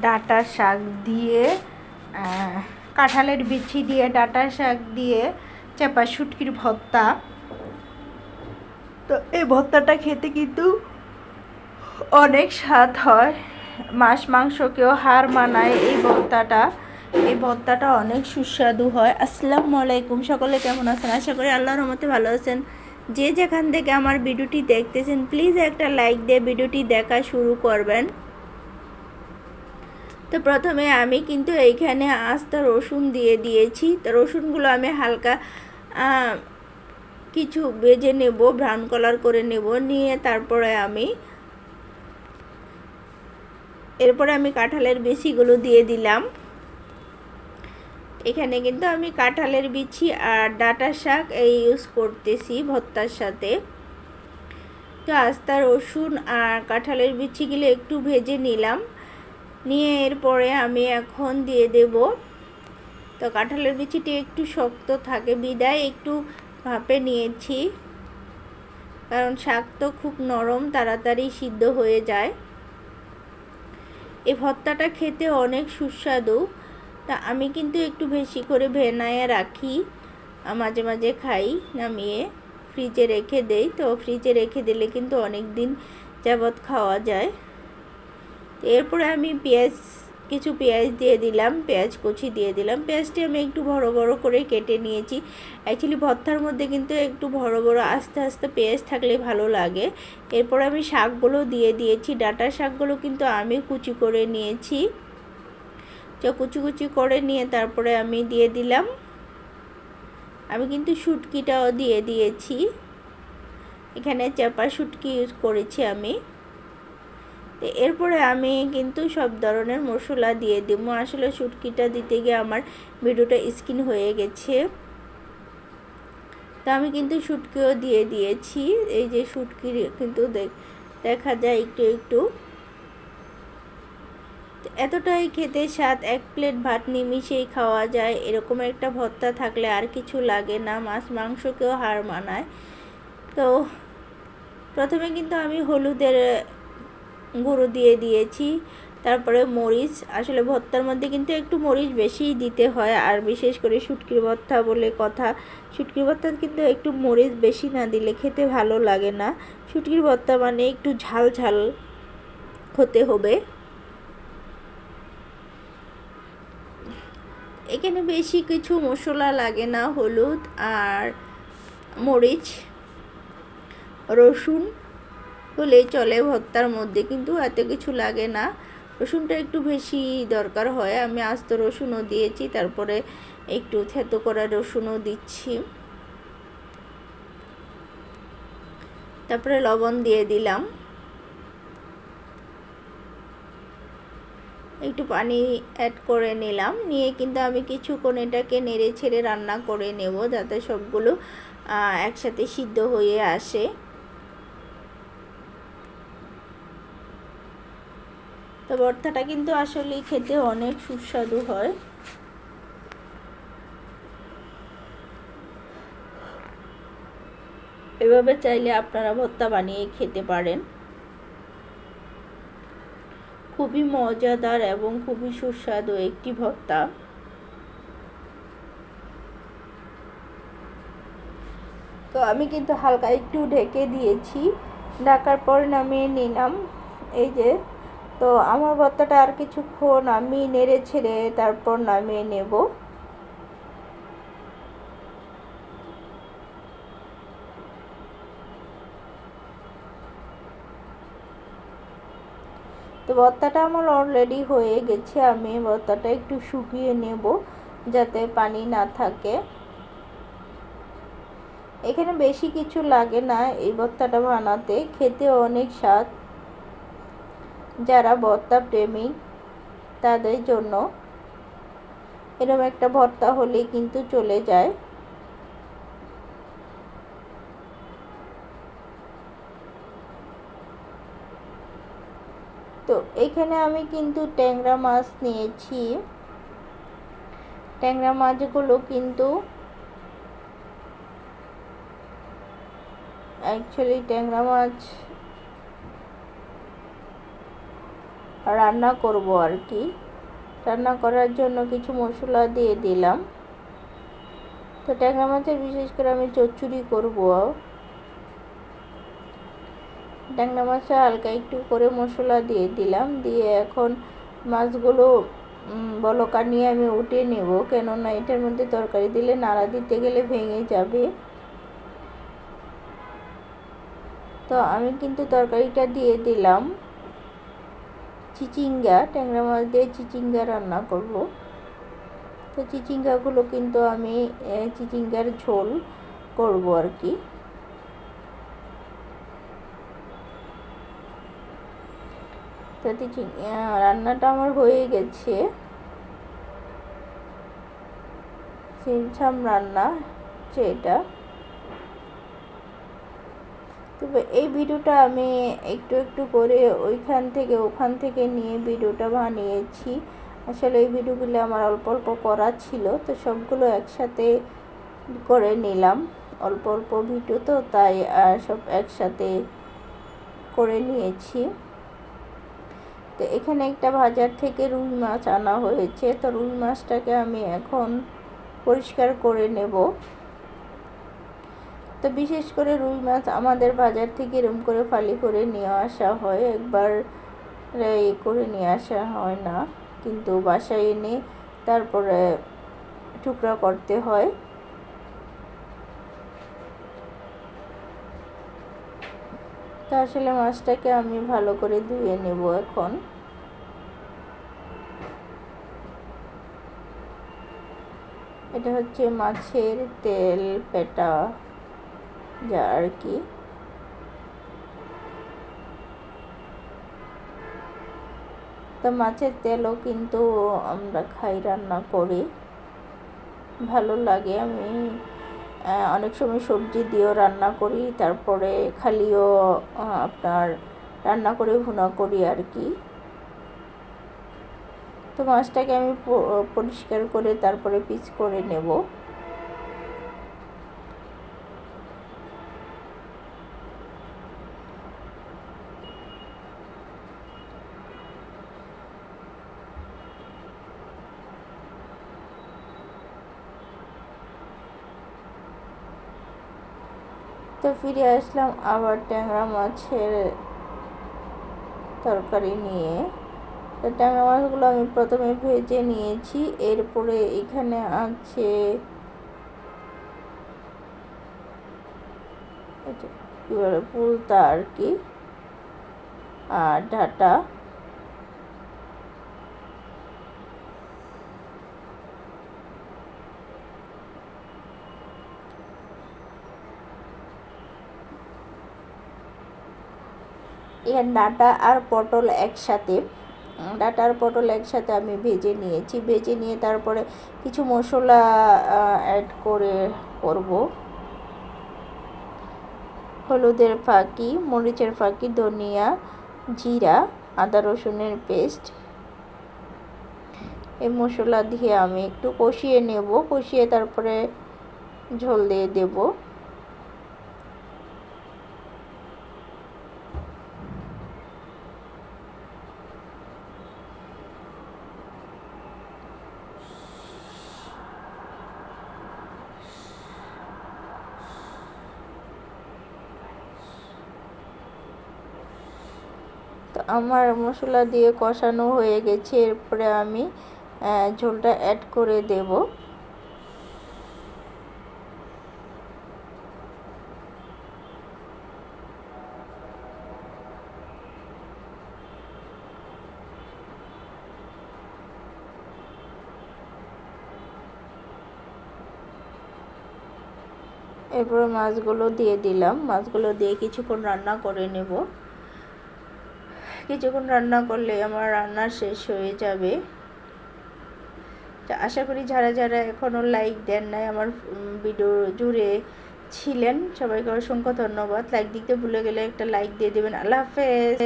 ডাঁটা শাক দিয়ে কাঁঠালের বিচি দিয়ে ডাঁটা শাক দিয়ে চাপা শুটকির ভর্তা। তো এই ভর্তাটা খেতে কিন্তু অনেক স্বাদ হয়, মাছ মাংসকেও হার মানায় এই ভর্তাটা অনেক সুস্বাদু হয়। আসসালামু আলাইকুম, সকলে কেমন আছেন? আশা করি আল্লাহর রহমতে ভালো আছেন। যে যেখান থেকে আমার ভিডিওটি দেখতেছেন প্লিজ একটা লাইক দিয়ে ভিডিওটি দেখা শুরু করবেন। তো প্রথমে আমি কিন্তু এইখানে আস্ত রসুন দিয়ে দিয়েছি। তো রসুনগুলো আমি হালকা কিছু ভেজে নেব, ব্রাউন কালার করে নেব, নিয়ে এরপরে আমি কাঁঠালের বিচিগুলো দিয়ে দিলাম। এখানে কিন্তু আমি কাঁঠালের বিচি আর ডাঁটা শাক ইউজ করতেছি ভর্তার সাথে। তো আস্তা রসুন আর কাঁঠালের বিচিগুলো একটু ভেজে নিলাম, নিয়ে এরপরে আমি এখন দিয়ে দেব। তো কাঁঠালের বিচিটি একটু শক্ত থাকে বিদায় একটু ভাপে নিয়েছি, কারণ শাক তো খুব নরম, তাড়াতাড়ি সিদ্ধ হয়ে যায়। এই ভর্তাটা খেতে অনেক সুস্বাদু। তা আমি কিন্তু একটু বেশি করে ভেনায়ে রাখি, মাঝে মাঝে খাই, নামিয়ে ফ্রিজে রেখে দেই। তো ফ্রিজে রেখে দিলে কিন্তু অনেক দিন যাবৎ খাওয়া যায়। এরপরে আমি কিছু পেঁয়াজ দিয়ে দিলাম, পেঁয়াজ কুচি দিয়ে দিলাম। পেঁয়াজটি আমি একটু বড় বড় করে কেটে নিয়েছি। অ্যাকচুয়ালি ভর্তার মধ্যে কিন্তু একটু বড় বড় আস্তে আস্তে পেঁয়াজ থাকলে ভালো লাগে। এরপর আমি শাকগুলো দিয়ে দিয়েছি। ডাঁটা শাকগুলো কিন্তু আমি কুচি করে নিয়েছি। কুচি কুচি করে নিয়ে তারপরে আমি দিয়ে দিলাম, আমি কিন্তু শুটকিটাও দিয়ে দিয়েছি। এখানে চাপা শুটকি ইউজ করেছি আমি। তো এরপরে আমি কিন্তু সব ধরনের মশলা দিয়ে দেব। আসলে শুটকিটা দিতে গিয়ে আমার ভিডিওটা স্কিন হয়ে গেছে, তো আমি কিন্তু শুটকিও দিয়ে দিয়েছি। এই যে শুটকি কিন্তু দেখা যায় একটু একটু। এতটাই খেতে স্বাদ, এক প্লেট ভাত নিমিশেই খাওয়া যায়। এরকম একটা ভর্তা থাকলে আর কিছু লাগে না, মাছ মাংসকেও হার মানায়। তো প্রথমে কিন্তু আমি হলুদের গুঁড়ো দিয়ে দিয়েছি, তারপরে মরিচ। আসলে ভর্তার মধ্যে কিন্তু একটু মরিচ বেশিই দিতে হয়, আর বিশেষ করে শুটকির ভর্তা বলে কথা, শুটকির ভর্তা কিন্তু একটু মরিচ বেশি না দিলে খেতে ভালো লাগে না। শুটকির ভর্তা মানে একটু ঝাল ঝাল হতে হবে। এখানে বেশি কিছু মশলা লাগে না, হলুদ আর মরিচ রসুন হলেই চলে ভর্তার মধ্যে, কিন্তু এত কিছু লাগে না। রসুনটা একটু বেশি দরকার হয়, আমি আস্ত রসুনও দিয়েছি, তারপরে একটু থেতো করা রসুনও দিচ্ছি। তারপরে লবণ দিয়ে দিলাম, একটু পানি অ্যাড করে নিলাম, নিয়ে কিন্তু আমি কিছুক্ষণ এটাকে নেড়ে ছেড়ে রান্না করে নেব, যাতে সবগুলো একসাথে সিদ্ধ হয়ে আসে। তো ভর্তাটা কিন্তু আসলে খেতে অনেক সুস্বাদু হয়। এভাবে চাইলে আপনারা ভর্তা বানিয়ে খেতে পারেন। খুবই মজাদার এবং খুবই সুস্বাদু একটি ভর্তা। তো আমি কিন্তু হালকা একটু ঢেকে দিয়েছি, ঢাকার পর নামিয়ে নিলাম। এই যে, তো আমার ভর্তাটা আর কিছুক্ষণ আমি নেড়ে ছেড়ে তারপর নামিয়ে নেব। তো ভর্তাটা আমার অলরেডি হয়ে গেছে, আমি ভর্তাটা একটু শুকিয়ে নেব যাতে পানি না থাকে। এখানে বেশি কিছু লাগে না এই ভর্তাটা বানাতে, খেতে অনেক স্বাদ। যারা ভর্তা প্রেমিক তাদের জন্য এরকম একটা ভর্তা হলেই কিন্তু চলে যায়। তো এখানে আমি কিন্তু ট্যাংরা মাছ নিয়েছি। ট্যাংরা মাছগুলো কিন্তু ট্যাংরা মাছ রান্না করব আর কি। রান্না করার জন্য কিছু মশলা দিয়ে দিলাম। তো ট্যাংরা মাছের বিশেষ করে আমি চচ্চড়ি করব। ট্যাংরা মাছে হালকা একটু করে মশলা দিয়ে দিলাম, দিয়ে এখন মাছগুলো বলকা নিয়ে আমি উঠিয়ে নেব, কেননা এটার মধ্যে তরকারি দিলে নাড়া দিতে গেলে ভেঙে যাবে। তো আমি কিন্তু তরকারিটা দিয়ে দিলাম চিচিঙ্গা, ট্যাংরা মাছ দিয়ে চিচিঙ্গা রান্না করব। তো চিচিঙ্গাগুলো কিন্তু আমি চিচিঙ্গার ঝোল করব আর কি। তো রান্নাটা আমার হয়ে গেছে, ছিমছাম রান্না এটা। তবে এই ভিডিওটা আমি একটু একটু করে ওখান থেকে নিয়ে ভিডিওটা বানিয়েছি। আসলে এই ভিডিওগুলো আমার অল্প অল্প করা ছিল, তো সবগুলো একসাথে করে নিলাম। অল্প অল্প ভিডিও তো, তাই সব একসাথে করে নিয়েছি। তো এখানে একটা বাজার থেকে রুই মাছ আনা হয়েছে, তো রুই মাছটাকে আমি এখন পরিষ্কার করে নেব। তো বিশেষ করে রুই মাছ আমাদের বাজার থেকে এরকম করে ফালি করে নিয়ে আসা হয়, একবার করে নিয়ে আসা হয় না, কিন্তু বাসায় এনে তারপরে টুকরা করতে হয়। তো আসলে মাছটাকে আমি ভালো করে ধুয়ে নেব এখন। এটা হচ্ছে মাছের তেল পেটা যা আর কি। তো মাছের তেলও কিন্তু আমরা খাই, রান্না করি, ভালো লাগে। আমি অনেক সময় সবজি দিয়েও রান্না করি, তারপরে খালিও আপনার রান্না করে ভুনা করি আর কি। তো মাছটাকে আমি পরিষ্কার করে তারপরে পিস করে নেব। তো ফিরে আসলাম আবার ট্যাংরা মাছের তরকারি নিয়ে। তো ট্যাংরা মাছগুলো আমি প্রথমে ভেজে নিয়েছি, এরপরে এখানে আছে কী বলে পুলতা আর কি, আর ডাঁটা। এর ডাঁটা আর পটল একসাথে, ডাঁটা আর পটল একসাথে আমি ভেজে নিয়েছি। ভেজে নিয়ে তারপরে কিছু মশলা অ্যাড করব। হলুদের ফাঁকি, মরিচের ফাঁকি, ধনিয়া, জিরা, আদা রসুনের পেস্ট, এই মশলা দিয়ে আমি একটু কষিয়ে নেব। কষিয়ে তারপরে ঝোল দিয়ে দেব। তো আমার মশলা দিয়ে কষানো হয়ে গেছে, এরপরে আমি ঝোলটা অ্যাড করে দেব। এরপরে মাছগুলো দিয়ে দিলাম। মাছগুলো দিয়ে কিছুক্ষণ রান্না করে নেব। কিছুক্ষণ রান্না করলে আমার রান্না শেষ হয়ে যাবে। আশা করি যারা যারা এখনও লাইক দেন নাই আমার ভিডিও জুড়ে ছিলেন, সবাইকে অসংখ্য ধন্যবাদ। লাইক দিতে ভুলে গেলে একটা লাইক দিয়ে দেবেন। আল্লাহ হাফেজ।